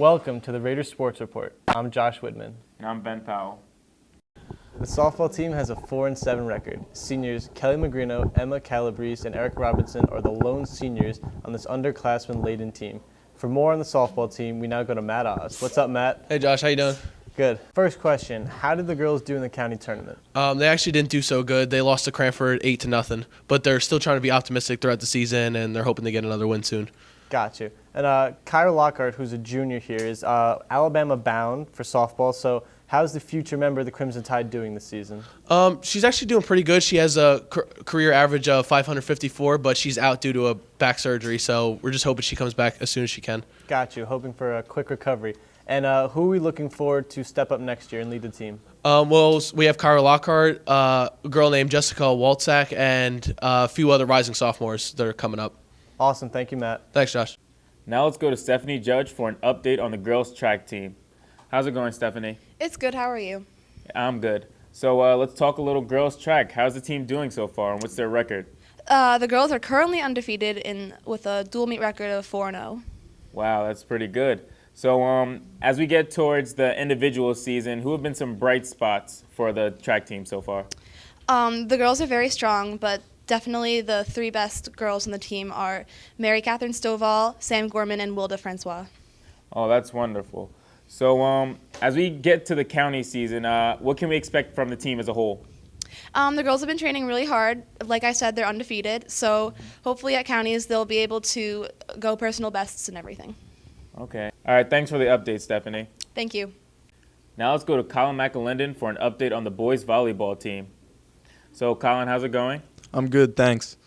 Welcome to the Raiders Sports Report. I'm Josh Whitman. And I'm Ben Powell. The softball team has a 4-7 record. Seniors Kelly Magrino, Emma Calabrese, and Eric Robinson are the lone seniors on this underclassmen-laden team. For more on the softball team, we now go to Matt Oz. What's up, Matt? Hey, Josh. How you doing? Good. First question, how did the girls do in the county tournament? They actually didn't do so good. They lost to Cranford 8-0, but they're still trying to be optimistic throughout the season, and they're hoping to get another win soon. Got you. And Kyra Lockhart, who's a junior here, is Alabama bound for softball. So how's the future member of the Crimson Tide doing this season? She's actually doing pretty good. She has a career average of 554, but she's out due to a back surgery. So we're just hoping she comes back as soon as she can. Got you. Hoping for a quick recovery. And who are we looking forward to step up next year and lead the team? Well, we have Kyra Lockhart, a girl named Jessica Waltzak, and a few other rising sophomores that are coming up. Awesome. Thank you, Matt. Thanks, Josh. Now let's go to Stephanie Judge for an update on the girls track team. How's it going, Stephanie? It's good. How are you? I'm good. So let's talk a little girls track. How's the team doing so far, and what's their record? The girls are currently undefeated with a dual meet record of 4-0. Wow, that's pretty good. So as we get towards the individual season, who have been some bright spots for the track team so far? The girls are very strong, but definitely the three best girls on the team are Mary Catherine Stovall, Sam Gorman, and Wilda Francois. Oh, that's wonderful. So as we get to the county season, what can we expect from the team as a whole? The girls have been training really hard. Like I said, they're undefeated. So hopefully at counties they'll be able to go personal bests and everything. Okay. All right, thanks for the update, Stephanie. Thank you. Now let's go to Colin McAlinden for an update on the boys volleyball team. So Colin, how's it going? I'm good, thanks.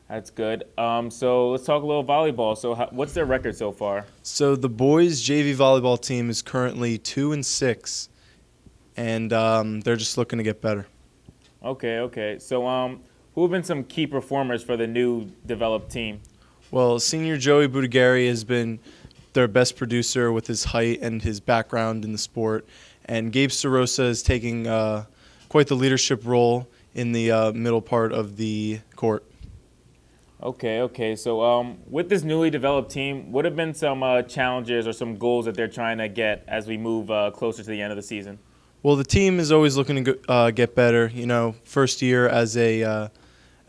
That's good. So let's talk a little volleyball. So what's their record so far? So the boys JV volleyball team is currently 2-6, and they're just looking to get better. Okay. So who have been some key performers for the new developed team? Well, senior Joey Budagari has been their best producer with his height and his background in the sport, and Gabe Sorosa is taking quite the leadership role in the middle part of the court. Okay. So with this newly developed team, what have been some challenges or some goals that they're trying to get as we move closer to the end of the season? Well, the team is always looking to get better. You know, first year as a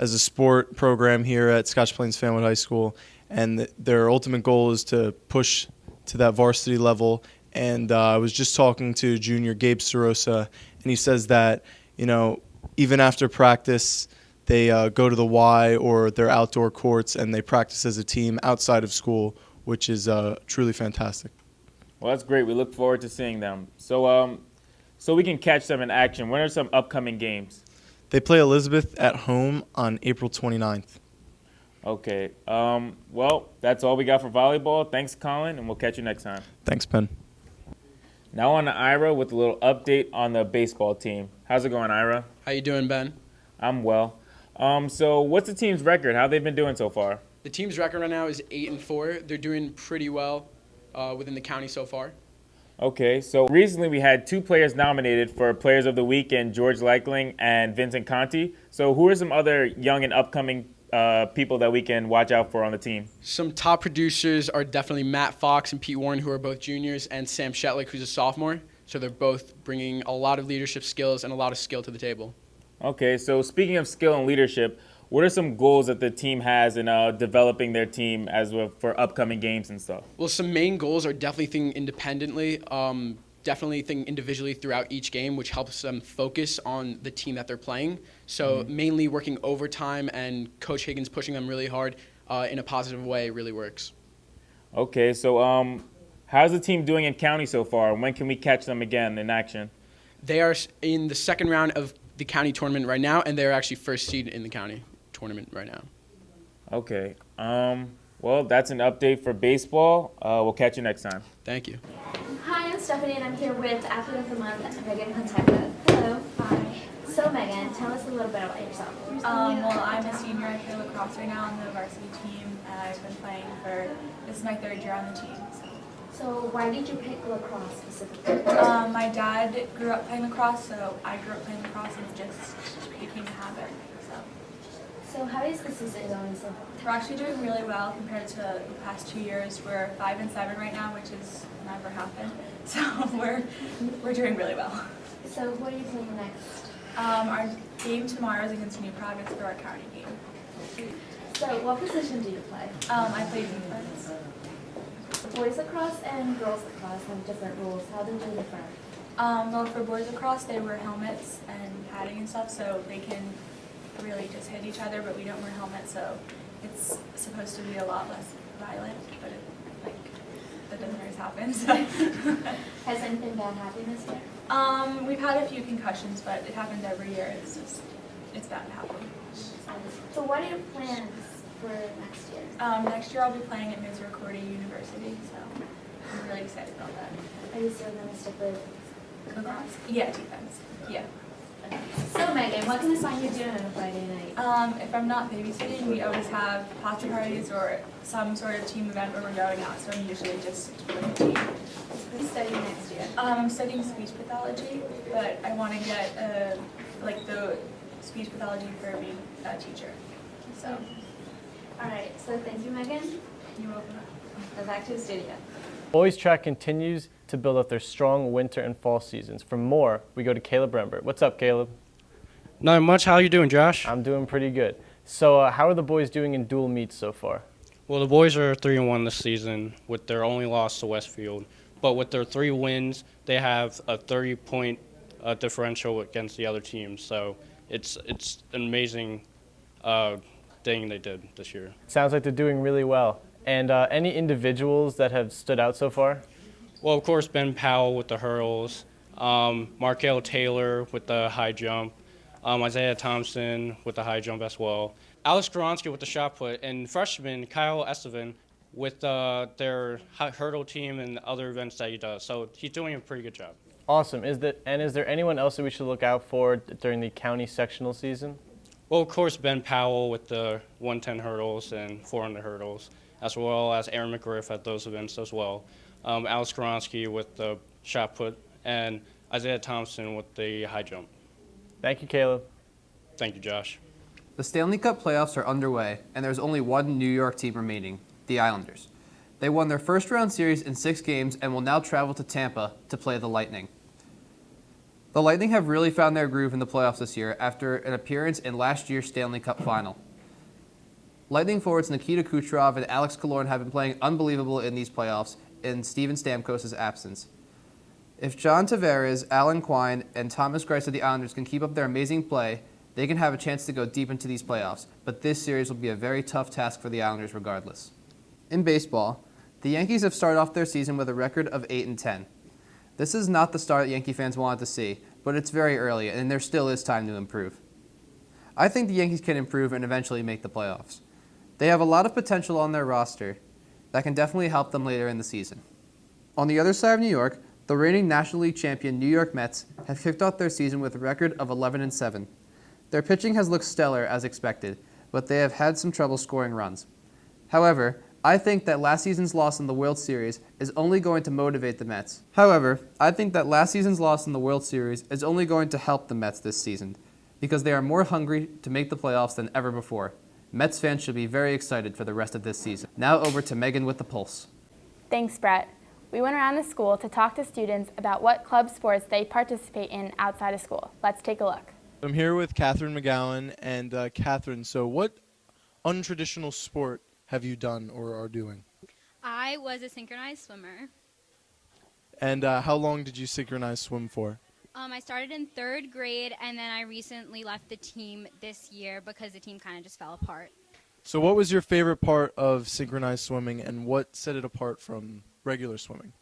sport program here at Scotch Plains Fanwood High School, and their ultimate goal is to push to that varsity level. And I was just talking to junior Gabe Sorosa, and he says that, you know, even after practice, they go to the Y or their outdoor courts, and they practice as a team outside of school, which is truly fantastic. Well, that's great. We look forward to seeing them. So we can catch them in action. When are some upcoming games? They play Elizabeth at home on April 29th. Okay. Well, that's all we got for volleyball. Thanks, Colin, and we'll catch you next time. Thanks, Ben. Now on to Ira with a little update on the baseball team. How's it going, Ira? How you doing, Ben? I'm well. So what's the team's record? How they've been doing so far? The team's record right now is 8-4. They're doing pretty well within the county so far. Okay, so recently we had two players nominated for Players of the Week in George Leichling and Vincent Conti. So who are some other young and upcoming people that we can watch out for on the team? Some top producers are definitely Matt Fox and Pete Warren, who are both juniors, and Sam Shetlick, who's a sophomore. So they're both bringing a lot of leadership skills and a lot of skill to the table. Okay, so speaking of skill and leadership, what are some goals that the team has in developing their team as well for upcoming games and stuff? Well, some main goals are definitely thinking independently, definitely thinking individually throughout each game, which helps them focus on the team that they're playing. So mainly working overtime, and Coach Higgins pushing them really hard in a positive way really works. Okay, so how's the team doing in county so far? When can we catch them again in action? They are in the second round of the county tournament right now, and they're actually first seed in the county tournament right now. Okay. Well, that's an update for baseball. We'll catch you next time. Thank you. Hi, I'm Stephanie, and I'm here with Athlete of the Month, Megan Contecca. Hello. Hi. So, Megan, tell us a little bit about yourself. Well, I'm a senior. I play lacrosse right now on the varsity team, and I've been playing this is my third year on the team. So why did you pick lacrosse specifically? My dad grew up playing lacrosse, so I grew up playing lacrosse, and it just became a habit. So how is the season going so far? We're actually doing really well compared to the past 2 years. We're 5-7 right now, which is never happened. So we're doing really well. So what are you playing next? Our game tomorrow is against New Providence for our county game. So what position do you play? I play defense. Boys lacrosse and girls lacrosse have different rules. How do they differ? Well, for boys lacrosse, they wear helmets and padding and stuff, so they can really just hit each other, but we don't wear helmets, so it's supposed to be a lot less violent, but that doesn't always happen. So. Has anything bad happened this year? We've had a few concussions, but it happens every year. It's bound to happen. So what are your plans for next year? Next year I'll be playing at Misericordia University, so I'm really excited about that. Are you still going to stick with lacrosse? Yeah, defense. Yeah. So Megan, what can I find you doing on a Friday night? If I'm not babysitting, we always have pasta parties or some sort of team event where we're going out, so I'm usually just with the team. What are you studying next year? I'm studying speech pathology, but I want to get the speech pathology for being a teacher. So, All right, so thank you, Megan. you're welcome. Go back to the studio. Boys track continues to build up their strong winter and fall seasons. For more, we go to Caleb Rembert. What's up, Caleb? Not much. How you doing, Josh? I'm doing pretty good. So how are the boys doing in dual meets so far? Well, the boys are 3-1 this season with their only loss to Westfield. But with their 3 wins, they have a 30-point differential against the other teams. So it's an amazing thing they did this year. Sounds like they're doing really well. And any individuals that have stood out so far? Well, of course, Ben Powell with the hurdles, Markel Taylor with the high jump, Isaiah Thompson with the high jump as well, Alex Goronsky with the shot put, and freshman Kyle Estevan with their hurdle team and other events that he does. So he's doing a pretty good job. Awesome. Is there anyone else that we should look out for during the county sectional season? Well, of course, Ben Powell with the 110 hurdles and 400 hurdles, as well as Aaron McGriff at those events as well. Alex Goronsky with the shot put, and Isaiah Thompson with the high jump. Thank you, Caleb. Thank you, Josh. The Stanley Cup playoffs are underway, and there's only one New York team remaining, the Islanders. They won their first round series in 6 games and will now travel to Tampa to play the Lightning. The Lightning have really found their groove in the playoffs this year after an appearance in last year's Stanley Cup final. Lightning forwards Nikita Kucherov and Alex Killorn have been playing unbelievable in these playoffs in Steven Stamkos' absence. If John Tavares, Alan Quine, and Thomas Greiss of the Islanders can keep up their amazing play, they can have a chance to go deep into these playoffs, but this series will be a very tough task for the Islanders regardless. In baseball, the Yankees have started off their season with a record of 8-10. This is not the start that Yankee fans wanted to see, but it's very early, and there still is time to improve. I think the Yankees can improve and eventually make the playoffs. They have a lot of potential on their roster that can definitely help them later in the season. On the other side of New York, the reigning National League champion New York Mets have kicked off their season with a record of 11-7. Their pitching has looked stellar as expected, but they have had some trouble scoring runs. However, I think that last season's loss in the World Series is only going to motivate the Mets. I think that last season's loss in the World Series is only going to help the Mets this season because they are more hungry to make the playoffs than ever before. Mets fans should be very excited for the rest of this season. Now over to Megan with the Pulse. Thanks, Brett. We went around the school to talk to students about what club sports they participate in outside of school. Let's take a look. I'm here with Catherine McGowan, and Catherine, so what untraditional sport have you done or are doing? I was a synchronized swimmer. And how long did you synchronized swim for? I started in 3rd grade, and then I recently left the team this year because the team kind of just fell apart. So what was your favorite part of synchronized swimming, and what set it apart from regular swimming?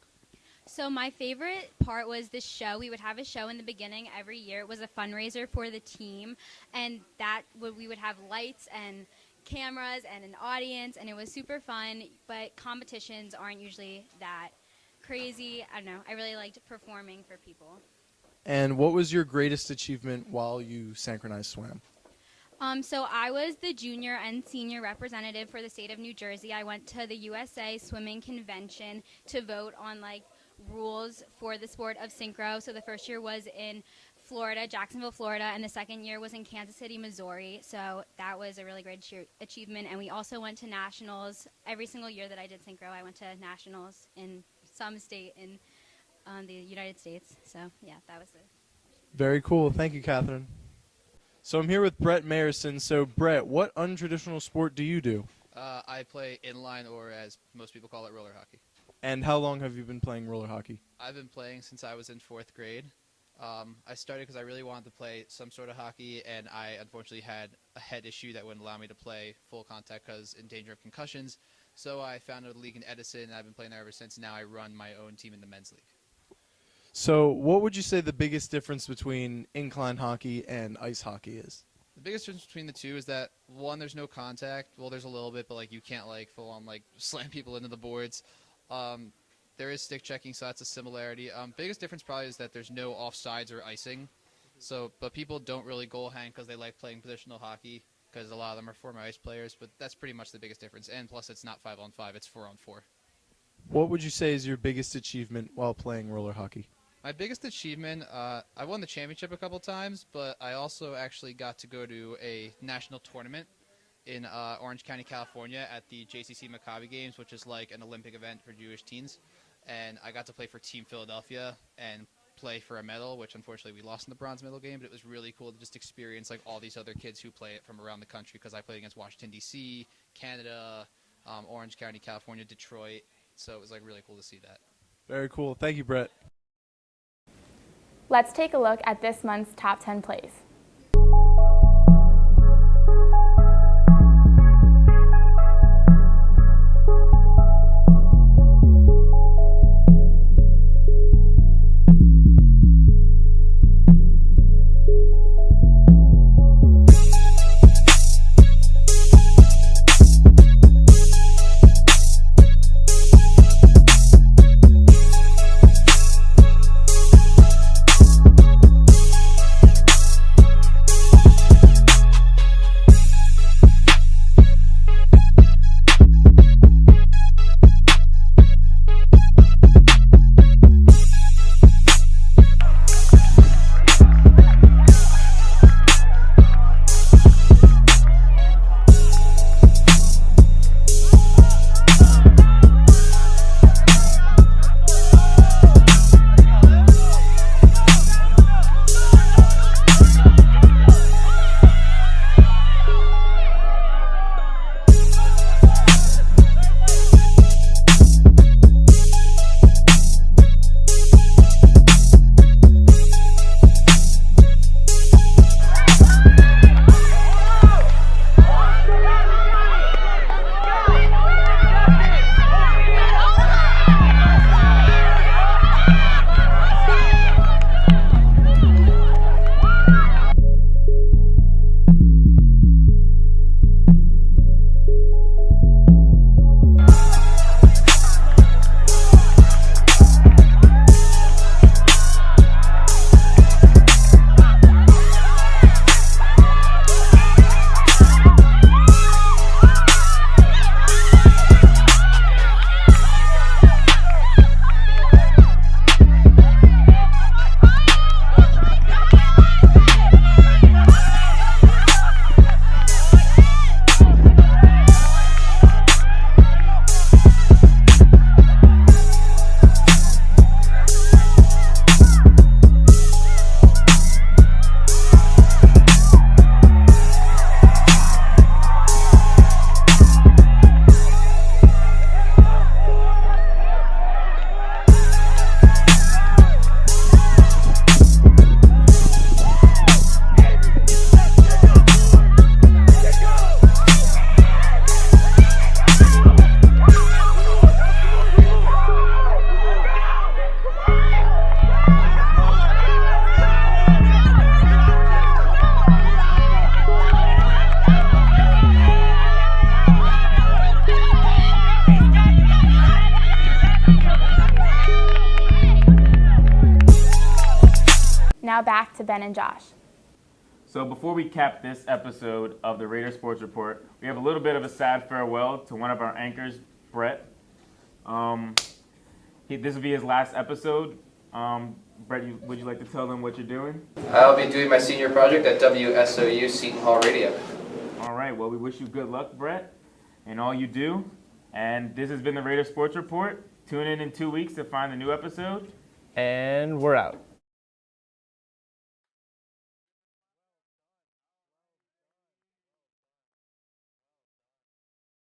So my favorite part was the show. We would have a show in the beginning every year. It was a fundraiser for the team, and we would have lights and cameras and an audience, and it was super fun, but competitions aren't usually that crazy. I don't know. I really liked performing for people. And what was your greatest achievement while you synchronized swam? So I was the junior and senior representative for the state of New Jersey. I went to the USA Swimming Convention to vote on rules for the sport of synchro. So the first year was in Florida, Jacksonville, Florida, and the second year was in Kansas City, Missouri. So that was a really great achievement. And we also went to nationals. Every single year that I did synchro, I went to nationals in some state in the United States. So yeah, that was it. Very cool. Thank you, Catherine. So I'm here with Brett Mayerson. So Brett, what untraditional sport do you do? I play inline, or as most people call it, roller hockey. And how long have you been playing roller hockey? I've been playing since I was in 4th grade. I started because I really wanted to play some sort of hockey, and I unfortunately had a head issue that wouldn't allow me to play full contact because in danger of concussions. So I founded a league in Edison, and I've been playing there ever since. Now I run my own team in the men's league. So what would you say the biggest difference between incline hockey and ice hockey is? The biggest difference between the two is that, one, there's no contact. Well, there's a little bit, but like you can't like full on like slam people into the boards. There is stick checking, so that's a similarity. Biggest difference probably is that there's no offsides or icing. So, but people don't really goal hang because they like playing positional hockey, because a lot of them are former ice players. But that's pretty much the biggest difference. And plus, it's not 5-on-5; it's 4-on-4. What would you say is your biggest achievement while playing roller hockey? My biggest achievement, I won the championship a couple times, but I also actually got to go to a national tournament in Orange County, California at the JCC Maccabi Games, which is like an Olympic event for Jewish teens. And I got to play for Team Philadelphia and play for a medal, which unfortunately we lost in the bronze medal game, but it was really cool to just experience like all these other kids who play it from around the country, because I played against Washington, D.C., Canada, Orange County, California, Detroit. So it was like really cool to see that. Very cool. Thank you, Brett. Let's take a look at this month's top 10 plays. Now back to Ben and Josh. So before we cap this episode of the Raider Sports Report, we have a little bit of a sad farewell to one of our anchors, Brett. This will be his last episode. Brett, would you like to tell them what you're doing? I'll be doing my senior project at WSOU Seton Hall Radio. All right, well, we wish you good luck, Brett, and all you do. And this has been the Raider Sports Report. Tune in 2 weeks to find the new episode. And we're out.